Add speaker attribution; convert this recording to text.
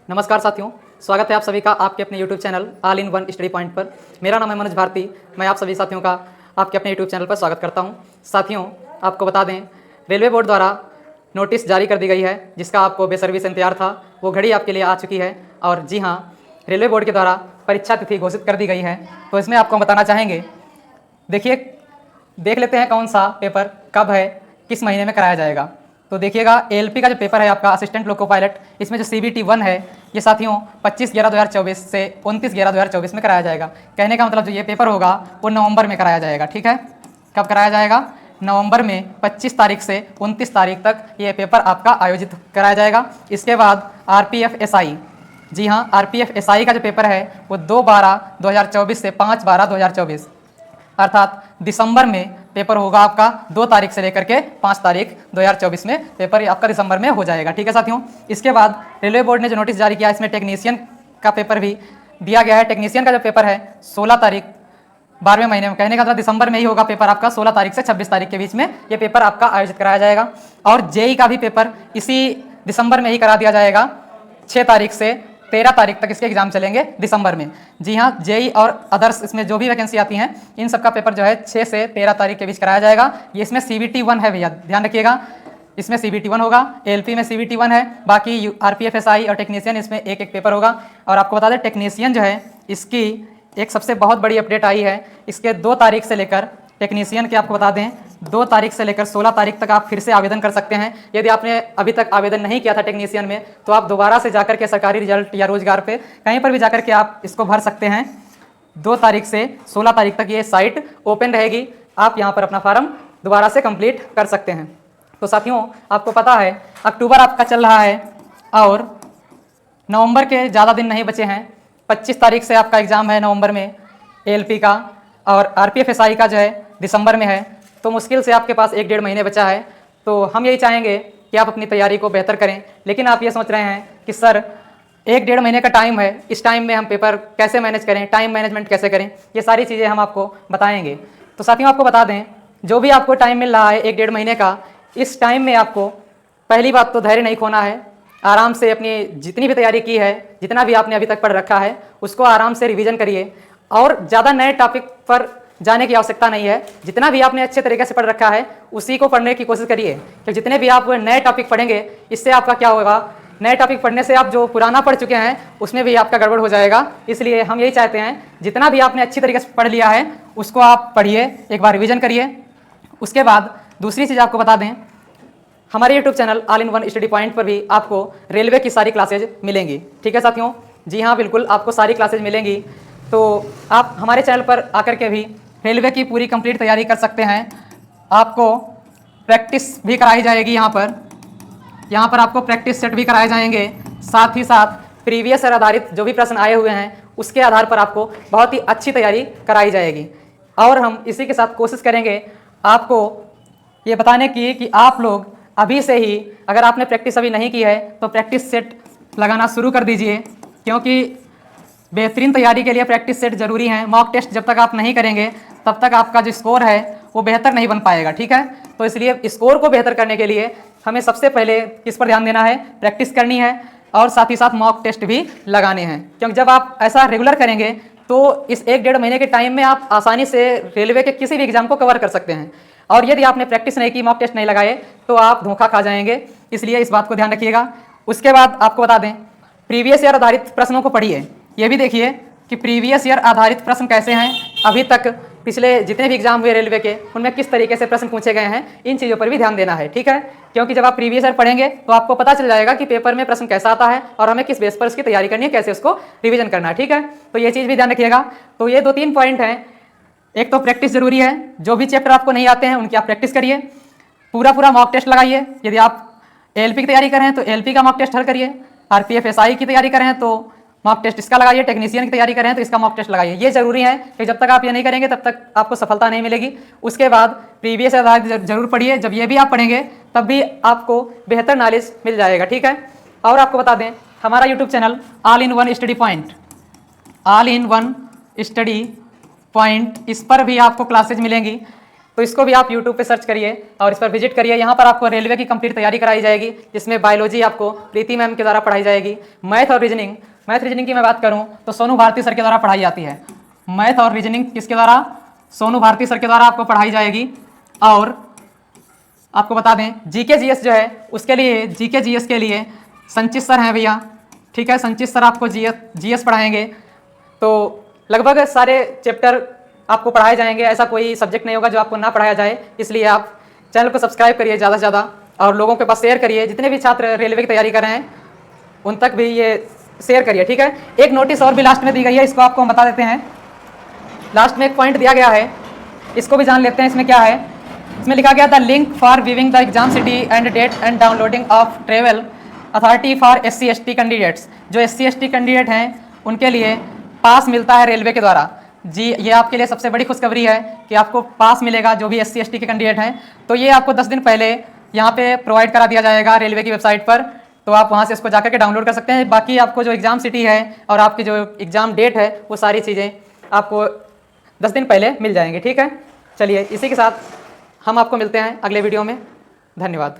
Speaker 1: नमस्कार साथियों, स्वागत है आप सभी का आपके अपने YouTube channel all in one study point पर। मेरा नाम है मनोज भारती। मैं आप सभी साथियों का आपके अपने YouTube चैनल पर स्वागत करता हूं। साथियों, आपको बता दें, रेलवे बोर्ड द्वारा नोटिस जारी कर दी गई है, जिसका आपको बेसब्री से इंतजार था। वो घड़ी आपके लिए आ चुकी है और जी हाँ, रेलवे बोर्ड के द्वारा परीक्षा तिथि घोषित कर दी गई है। तो इसमें आपको हम बताना चाहेंगे, देखिए, देख लेते हैं कौन सा पेपर कब है, किस महीने में कराया जाएगा। तो देखिएगा, एएलपी का जो पेपर है आपका असिस्टेंट लोको पायलट, इसमें जो CBT 1 है, ये साथियों 25/11/2024 से 29/11/2024 में कराया जाएगा। कहने का मतलब जो ये पेपर होगा वो नवंबर में कराया जाएगा। ठीक है, कब कराया जाएगा? नवंबर में 25 तारीख से 29 तारीख तक ये पेपर आपका आयोजित कराया जाएगा। इसके बाद RPF SI, जी हाँ, RPF SI का जो पेपर है वो 2/12/2024 से 5/12/2024 अर्थात दिसंबर में पेपर होगा आपका। 2 तारीख से लेकर के 5 तारीख 2024 में पेपर आपका दिसंबर में हो जाएगा। ठीक है साथियों, इसके बाद रेलवे बोर्ड ने जो नोटिस जारी किया, इसमें टेक्नीशियन का पेपर भी दिया गया है। टेक्नीशियन का जो पेपर है 16 तारीख 12वें महीने में, कहने का था दिसंबर में ही होगा पेपर आपका। 16 तारीख से 26 तारीख के बीच में ये पेपर आपका आयोजित कराया जाएगा। और जेई का भी पेपर इसी दिसंबर में ही करा दिया जाएगा। 6 तारीख से 13 तारीख तक इसके एग्जाम चलेंगे दिसंबर में। जी हाँ, जेई और अदर्स, इसमें जो भी वैकेंसी आती हैं, इन सब का पेपर जो है 6 से 13 तारीख के बीच कराया जाएगा। ये इसमें CBT 1 है भैया, ध्यान रखिएगा, इसमें CBT 1 होगा। एएलपी में CBT 1 है, बाकी RPF SI और टेक्नीशियन इसमें एक एक पेपर होगा। और आपको बता दें, टेक्नीशियन जो है इसकी एक सबसे बहुत बड़ी अपडेट आई है। इसके 2 तारीख से लेकर टेक्नीशियन के आपको बता दें 2 तारीख से लेकर 16 तारीख तक आप फिर से आवेदन कर सकते हैं। यदि आपने अभी तक आवेदन नहीं किया था टेक्नीशियन में, तो आप दोबारा से जाकर के सरकारी रिजल्ट या रोजगार पे कहीं पर भी जाकर के आप इसको भर सकते हैं। 2 तारीख से 16 तारीख तक ये साइट ओपन रहेगी। आप यहाँ पर अपना फॉर्म दोबारा से कंप्लीट कर सकते हैं। तो साथियों, आपको पता है अक्टूबर आपका चल रहा है और नवंबर के ज़्यादा दिन नहीं बचे हैं। 25 तारीख से आपका एग्ज़ाम है नवंबर में एएलपी का, और RPF SI का जो है दिसंबर में है। तो मुश्किल से आपके पास 1-1.5 महीने बचा है। तो हम यही चाहेंगे कि आप अपनी तैयारी को बेहतर करें। लेकिन आप ये सोच रहे हैं कि सर 1-1.5 महीने का टाइम है, इस टाइम में हम पेपर कैसे मैनेज करें, टाइम मैनेजमेंट कैसे करें, ये सारी चीज़ें हम आपको बताएंगे। तो साथियों, आपको बता दें, जो भी आपको टाइम मिल रहा है 1-1.5 महीने का, इस टाइम में आपको पहली बात तो धैर्य नहीं खोना है। आराम से अपनी जितनी भी तैयारी की है, जितना भी आपने अभी तक पढ़ रखा है, उसको आराम से रिवीजन करिए। और ज़्यादा नए टॉपिक पर जाने की आवश्यकता नहीं है। जितना भी आपने अच्छे तरीके से पढ़ रखा है उसी को पढ़ने की कोशिश करिए। कि जितने भी आप नए टॉपिक पढ़ेंगे, इससे आपका क्या होगा, नए टॉपिक पढ़ने से आप जो पुराना पढ़ चुके हैं उसमें भी आपका गड़बड़ हो जाएगा। इसलिए हम यही चाहते हैं, जितना भी आपने अच्छी तरीके से पढ़ लिया है उसको आप पढ़िए, एक बार रिविजन करिए। उसके बाद दूसरी चीज़ आपको बता दें, हमारे YouTube channel all in one study point पर भी आपको रेलवे की सारी क्लासेज मिलेंगी। ठीक है साथियों, जी हाँ, बिल्कुल आपको सारी क्लासेज मिलेंगी। तो आप हमारे चैनल पर आकर के भी रेलवे की पूरी कंप्लीट तैयारी कर सकते हैं। आपको प्रैक्टिस भी कराई जाएगी। यहाँ पर आपको प्रैक्टिस सेट भी कराए जाएंगे। साथ ही साथ प्रीवियस ईयर आधारित जो भी प्रश्न आए हुए हैं उसके आधार पर आपको बहुत ही अच्छी तैयारी कराई जाएगी। और हम इसी के साथ कोशिश करेंगे आपको ये बताने की कि आप लोग अभी से ही, अगर आपने प्रैक्टिस अभी नहीं की है तो प्रैक्टिस सेट लगाना शुरू कर दीजिए, क्योंकि बेहतरीन तैयारी के लिए प्रैक्टिस सेट जरूरी है। मॉक टेस्ट जब तक आप नहीं करेंगे तब तक आपका जो स्कोर है वो बेहतर नहीं बन पाएगा। ठीक है, तो इसलिए स्कोर को बेहतर करने के लिए हमें सबसे पहले किस पर ध्यान देना है, प्रैक्टिस करनी है और साथ ही साथ मॉक टेस्ट भी लगाने हैं। क्योंकि जब आप ऐसा रेगुलर करेंगे तो इस 1-1.5 महीने के टाइम में आप आसानी से रेलवे के किसी भी एग्जाम को कवर कर सकते हैं। और यदि आपने प्रैक्टिस नहीं की, मॉक टेस्ट नहीं लगाए, तो आप धोखा खा जाएंगे। इसलिए इस बात को ध्यान रखिएगा। उसके बाद आपको बता दें, प्रीवियस ईयर आधारित प्रश्नों को पढ़िए। ये भी देखिए कि प्रीवियस ईयर आधारित प्रश्न कैसे हैं, अभी तक पिछले जितने भी एग्जाम हुए रेलवे के उनमें किस तरीके से प्रश्न पूछे गए हैं, इन चीज़ों पर भी ध्यान देना है। ठीक है, क्योंकि जब आप प्रीवियस ईयर पढ़ेंगे तो आपको पता चल जाएगा कि पेपर में प्रश्न कैसा आता है और हमें किस बेस पर उसकी तैयारी करनी है, कैसे उसको रिवीजन करना है। ठीक है, तो ये चीज़ भी ध्यान रखिएगा। तो ये 2-3 पॉइंट हैं। एक तो प्रैक्टिस जरूरी है, जो भी चैप्टर आपको नहीं आते हैं उनकी आप प्रैक्टिस करिए। पूरा मॉक टेस्ट लगाइए। यदि आप एएलपी की तैयारी कर रहे हैं तो एएलपी का मॉक टेस्ट हल करिए। RPF SI की तैयारी कर रहे हैं तो मॉक टेस्ट इसका लगाइए। टेक्नीशियन की तैयारी कर रहे हैं तो इसका मॉक टेस्ट लगाइए। ये जरूरी है कि जब तक आप ये नहीं करेंगे तब तक आपको सफलता नहीं मिलेगी। उसके बाद प्रीवियस आधारित जरूर पढ़िए। जब ये भी आप पढ़ेंगे तब भी आपको बेहतर नॉलेज मिल जाएगा। ठीक है, और आपको बता दें, हमारा YouTube channel all in one study point, all in one study point, इस पर भी आपको क्लासेज मिलेंगी। तो इसको भी आप यूट्यूब पे सर्च करिए और इस पर विजिट करिए। यहाँ पर आपको रेलवे की कंप्लीट तैयारी कराई जाएगी, जिसमें बायोलॉजी आपको प्रीति मैम के द्वारा पढ़ाई जाएगी। मैथ और रीजनिंग की मैं बात करूँ तो सोनू भारती सर के द्वारा पढ़ाई जाती है। मैथ और रीजनिंग किसके द्वारा? सोनू भारती सर के द्वारा आपको पढ़ाई जाएगी। और आपको बता दें जीके जीएस जो है उसके लिए, जीके जीएस के लिए संचित सर हैं भैया, ठीक है। संचित सर आपको जीएस पढ़ाएंगे। तो लगभग सारे चैप्टर आपको पढ़ाए जाएंगे, ऐसा कोई सब्जेक्ट नहीं होगा जो आपको ना पढ़ाया जाए। इसलिए आप चैनल को सब्सक्राइब करिए ज़्यादा से ज़्यादा और लोगों के पास शेयर करिए। जितने भी छात्र रेलवे की तैयारी कर रहे हैं उन तक भी ये शेयर करिए, ठीक है। एक नोटिस और भी लास्ट में दी गई है, इसको आपको हम बता देते हैं। लास्ट में एक पॉइंट दिया गया है, इसको भी जान लेते हैं। इसमें क्या है? इसमें लिखा गया था link for viewing the exam city and date and downloading of travel authority for SC/ST candidates. जो SC/ST कैंडिडेट हैं उनके लिए पास मिलता है रेलवे के द्वारा जी। ये आपके लिए सबसे बड़ी खुशखबरी है कि आपको पास मिलेगा जो भी SC/ST के कैंडिडेट हैं। तो ये आपको 10 दिन पहले यहाँ पे प्रोवाइड करा दिया जाएगा रेलवे की वेबसाइट पर, तो आप वहाँ से इसको जाकर के डाउनलोड कर सकते हैं। बाकी आपको जो एग्जाम सिटी है और आपकी जो एग्जाम डेट है वो सारी चीज़ें आपको 10 दिन पहले मिल जाएंगी, ठीक है। चलिए इसी के साथ हम आपको मिलते हैं अगले वीडियो में। धन्यवाद।